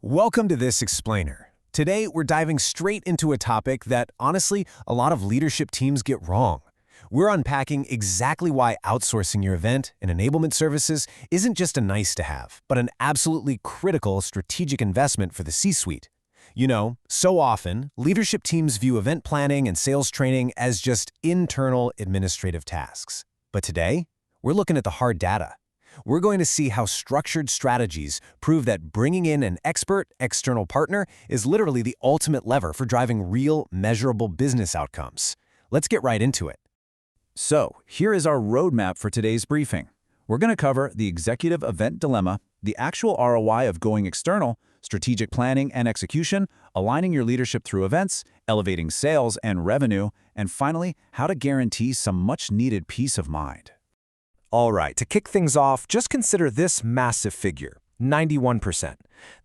Welcome to this explainer. Today, we're diving straight into a topic that, honestly, a lot of leadership teams get wrong. We're unpacking exactly why outsourcing your event and enablement services isn't just a nice-to-have, but an absolutely critical strategic investment for the C-suite. You know, so often, leadership teams view event planning and sales training as just internal administrative tasks. But today, we're looking at the hard data. We're going to see how structured strategies prove that bringing in an expert external partner is literally the ultimate lever for driving real, measurable business outcomes. Let's get right into it. So, here is our roadmap for today's briefing. We're going to cover the executive event dilemma, the actual ROI of going external, strategic planning and execution, aligning your leadership through events, elevating sales and revenue, and finally, how to guarantee some much-needed peace of mind. All right, to kick things off, just consider this massive figure, 91%.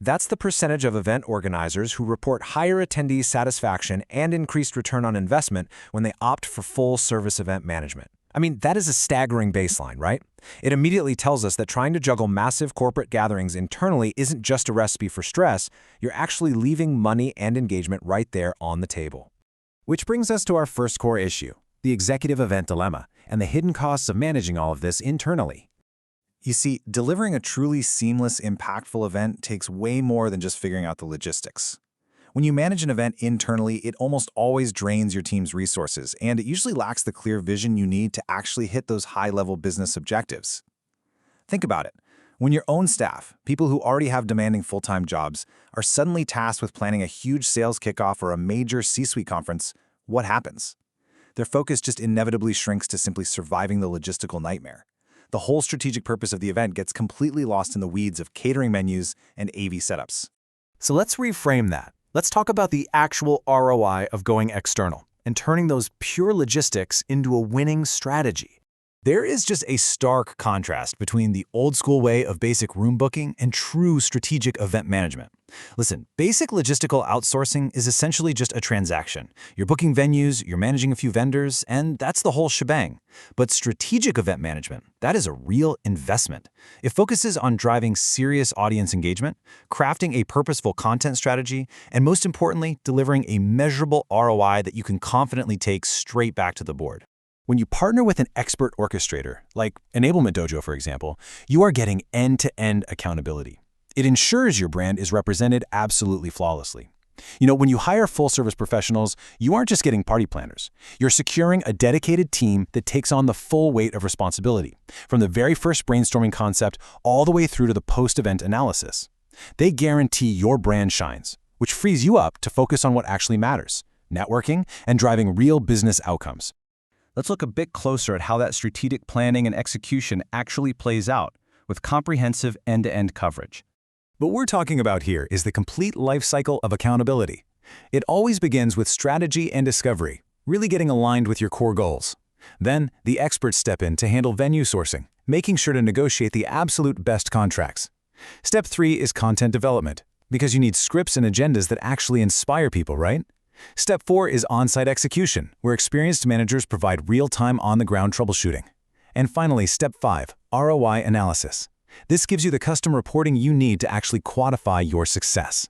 That's the percentage of event organizers who report higher attendee satisfaction and increased return on investment when they opt for full-service event management. I mean, that is a staggering baseline, right? It immediately tells us that trying to juggle massive corporate gatherings internally isn't just a recipe for stress, you're actually leaving money and engagement right there on the table. Which brings us to our first core issue, the executive event dilemma, and the hidden costs of managing all of this internally. You see, delivering a truly seamless, impactful event takes way more than just figuring out the logistics. When you manage an event internally, it almost always drains your team's resources, and it usually lacks the clear vision you need to actually hit those high-level business objectives. Think about it. When your own staff, people who already have demanding full-time jobs, are suddenly tasked with planning a huge sales kickoff or a major C-suite conference, what happens? Their focus just inevitably shrinks to simply surviving the logistical nightmare. The whole strategic purpose of the event gets completely lost in the weeds of catering menus and AV setups. So let's reframe that. Let's talk about the actual ROI of going external and turning those pure logistics into a winning strategy. There is just a stark contrast between the old-school way of basic room booking and true strategic event management. Listen, basic logistical outsourcing is essentially just a transaction. You're booking venues, you're managing a few vendors, and that's the whole shebang. But strategic event management, that is a real investment. It focuses on driving serious audience engagement, crafting a purposeful content strategy, and most importantly, delivering a measurable ROI that you can confidently take straight back to the board. When you partner with an expert orchestrator, like Enablement Dojo, for example, you are getting end-to-end accountability. It ensures your brand is represented absolutely flawlessly. You know, when you hire full-service professionals, you aren't just getting party planners. You're securing a dedicated team that takes on the full weight of responsibility, from the very first brainstorming concept all the way through to the post-event analysis. They guarantee your brand shines, which frees you up to focus on what actually matters, networking and driving real business outcomes. Let's look a bit closer at how that strategic planning and execution actually plays out, with comprehensive end-to-end coverage. What we're talking about here is the complete life cycle of accountability. It always begins with strategy and discovery, really getting aligned with your core goals. Then, the experts step in to handle venue sourcing, making sure to negotiate the absolute best contracts. Step 3 is content development, because you need scripts and agendas that actually inspire people, right? Step 4 is on-site execution, where experienced managers provide real-time on-the-ground troubleshooting. And finally, Step 5, ROI analysis. This gives you the custom reporting you need to actually quantify your success.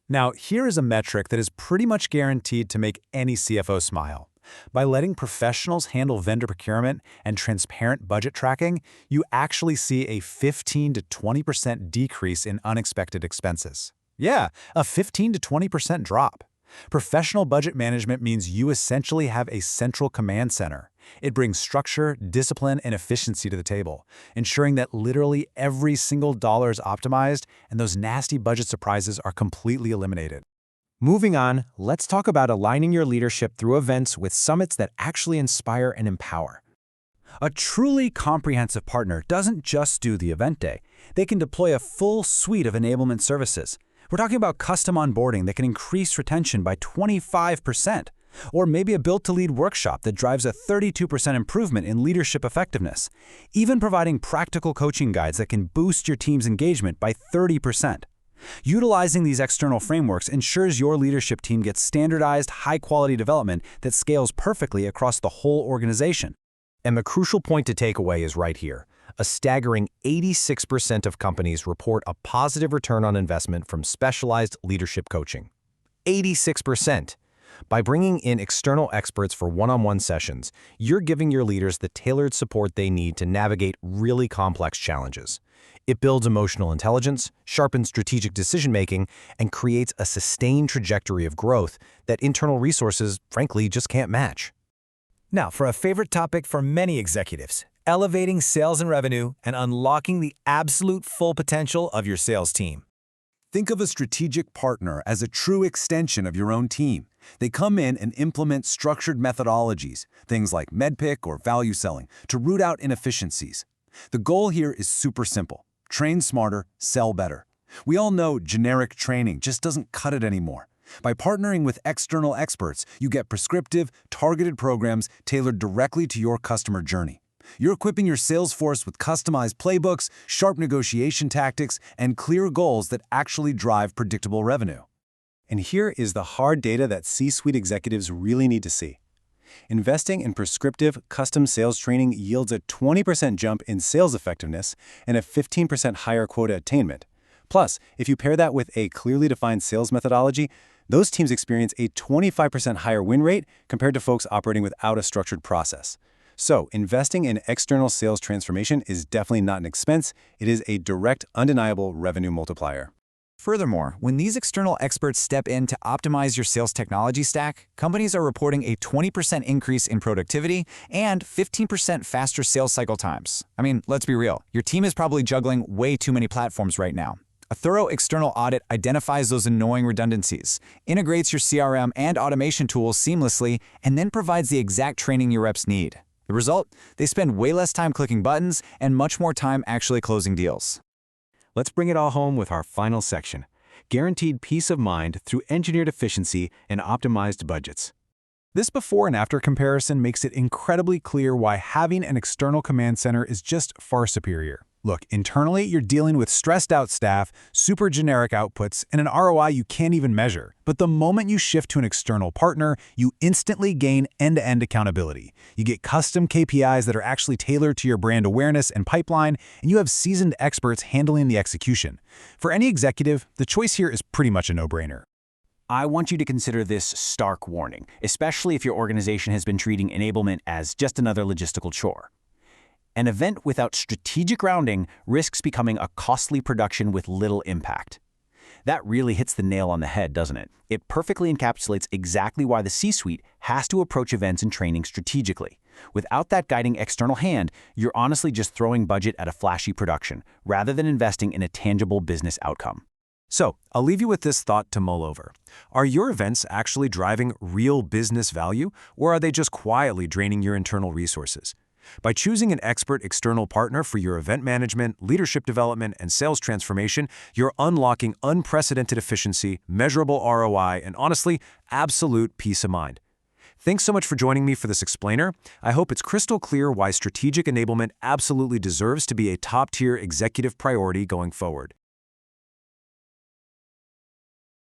Now, here is a metric that is pretty much guaranteed to make any CFO smile. By letting professionals handle vendor procurement and transparent budget tracking, you actually see a 15 to 20% decrease in unexpected expenses. Yeah, a 15 to 20% drop. Professional budget management means you essentially have a central command center. It brings structure, discipline, and efficiency to the table, ensuring that literally every single dollar is optimized and those nasty budget surprises are completely eliminated. Moving on, let's talk about aligning your leadership through events with summits that actually inspire and empower. A truly comprehensive partner doesn't just do the event day. They can deploy a full suite of enablement services. We're talking about custom onboarding that can increase retention by 25%, or maybe a build-to-lead workshop that drives a 32% improvement in leadership effectiveness, even providing practical coaching guides that can boost your team's engagement by 30%. Utilizing these external frameworks ensures your leadership team gets standardized, high-quality development that scales perfectly across the whole organization. And the crucial point to take away is right here. A staggering 86% of companies report a positive return on investment from specialized leadership coaching. 86%. By bringing in external experts for one-on-one sessions, you're giving your leaders the tailored support they need to navigate really complex challenges. It builds emotional intelligence, sharpens strategic decision-making, and creates a sustained trajectory of growth that internal resources, frankly, just can't match. Now, for a favorite topic for many executives, elevating sales and revenue and unlocking the absolute full potential of your sales team. Think of a strategic partner as a true extension of your own team. They come in and implement structured methodologies, things like MEDPIC or value selling, to root out inefficiencies. The goal here is super simple. Train smarter, sell better. We all know generic training just doesn't cut it anymore. By partnering with external experts, you get prescriptive, targeted programs tailored directly to your customer journey. You're equipping your sales force with customized playbooks, sharp negotiation tactics, and clear goals that actually drive predictable revenue. And here is the hard data that C-suite executives really need to see. Investing in prescriptive, custom sales training yields a 20% jump in sales effectiveness and a 15% higher quota attainment. Plus, if you pair that with a clearly defined sales methodology, those teams experience a 25% higher win rate compared to folks operating without a structured process. So, investing in external sales transformation is definitely not an expense. It is a direct, undeniable revenue multiplier. Furthermore, when these external experts step in to optimize your sales technology stack, companies are reporting a 20% increase in productivity and 15% faster sales cycle times. I mean, let's be real. Your team is probably juggling way too many platforms right now. A thorough external audit identifies those annoying redundancies, integrates your CRM and automation tools seamlessly, and then provides the exact training your reps need. The result? They spend way less time clicking buttons and much more time actually closing deals. Let's bring it all home with our final section: guaranteed peace of mind through engineered efficiency and optimized budgets. This before and after comparison makes it incredibly clear why having an external command center is just far superior. Look, internally, you're dealing with stressed-out staff, super generic outputs, and an ROI you can't even measure. But the moment you shift to an external partner, you instantly gain end-to-end accountability. You get custom KPIs that are actually tailored to your brand awareness and pipeline, and you have seasoned experts handling the execution. For any executive, the choice here is pretty much a no-brainer. I want you to consider this stark warning, especially if your organization has been treating enablement as just another logistical chore. An event without strategic grounding risks becoming a costly production with little impact. That really hits the nail on the head, doesn't it? It perfectly encapsulates exactly why the C-suite has to approach events and training strategically. Without that guiding external hand, you're honestly just throwing budget at a flashy production, rather than investing in a tangible business outcome. So, I'll leave you with this thought to mull over. Are your events actually driving real business value, or are they just quietly draining your internal resources? By choosing an expert external partner for your event management, leadership development, and sales transformation, you're unlocking unprecedented efficiency, measurable ROI, and honestly, absolute peace of mind. Thanks so much for joining me for this explainer. I hope it's crystal clear why strategic enablement absolutely deserves to be a top-tier executive priority going forward.